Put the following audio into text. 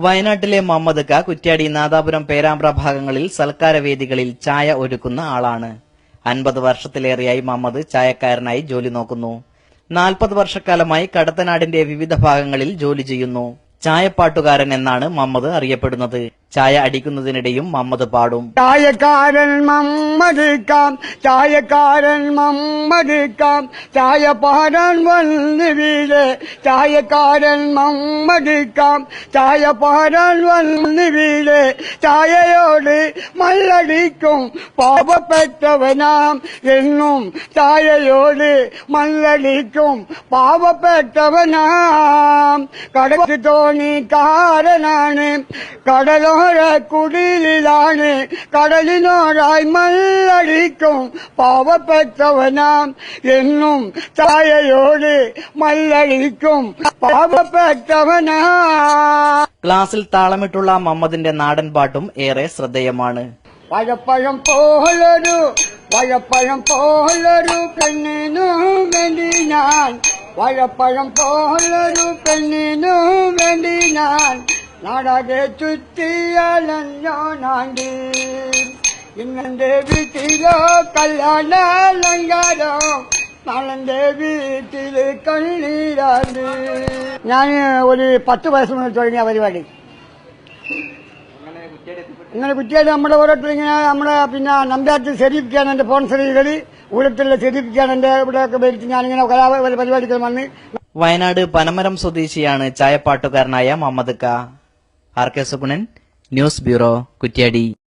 വയനാട്ടിലെ മുഹമ്മദ് ക കുറ്റ്യാടി നാദാപുരം പേരാമ്പ്ര ഭാഗങ്ങളിൽ സൽക്കാര വേദികളിൽ ചായ ഒരുക്കുന്ന ആളാണ്. 50 വർഷത്തിലേറെയായി മുഹമ്മദ് ചായക്കാരനായി ജോലി നോക്കുന്നു. 40 വർഷക്കാലമായി കടത്തനാടിന്റെ വിവിധ ഭാഗങ്ങളിൽ ജോലി ചെയ്യുന്നു. ചായപ്പാട്ടുകാരൻ എന്നാണ് മുഹമ്മദ് അറിയപ്പെടുന്നത്. ചായ അടിക്കുന്നതിനിടെയും മുഹമ്മദ് പാടും. ചായക്കാരൻ മമ്മദ് കാം, ചായക്കാരൻ മമ്മദ് കാം, ചായ പാടാൻ വന്ന് വീട്. ചായക്കാരൻ മമ്മദ് കാം, ചായ പാടാൻ വന്ന് വീട്. ചായയോട് മല്ലടിക്കും പാവപ്പെട്ടവനാം എന്നും. ചായയോട് മല്ലടിക്കും പാവപ്പെട്ടവനാം. കടത്തി തോണിക്കാരനാണ്, കടലോര കുടിലാണ്. കടലിനോടായി മല്ലടിക്കും പാവപ്പെട്ടവനാം എന്നും. ചായയോട് മല്ലടിക്കും പാവപ്പെട്ടവനാ. ക്ലാസ്സിൽ താളമിട്ടുള്ള മുഹമ്മദിന്റെ നാടൻ പാട്ടും ഏറെ ശ്രദ്ധേയമാണ്. വഴപ്പഴം പോലൊരു പെണ്ണിനു വേണ്ടി ഞാൻ, വഴപ്പഴം പോലൊരു പെണ്ണിനു വേണ്ടി ഞാൻ നാടകെ ചുറ്റിയാലോ നാണ്ടി. ഇന്നെന്റെ വീട്ടിലോ കല്യാണാലങ്കാരോ, നാളെന്റെ വീട്ടില് കണ്ണീരാണ്ട്. ഞാൻ ഒരു 10 വയസ്സ് മുതൽ തുടങ്ങിയ പരിപാടി. ഇങ്ങനെ കുറ്റിയായിട്ട് നമ്മുടെ ഓരോരുത്തർ ഇങ്ങനെ നമ്മുടെ നമ്പ്യാറ്റ് ശരീഫിക്കാണ് എന്റെ സ്പോൺസറുകൾ. ഊഴത്തിലുള്ള ശരീഫിക്കാണ് എന്റെ ഇവിടെയൊക്കെ ഭരിച്ച് ഞാനിങ്ങനെ പരിപാടികൾ വന്ന്. വയനാട് പനമരം സ്വദേശിയാണ് ചായപ്പാട്ടുകാരനായ Muhammad K. R K Sugunan, news bureau, Kuttiadi.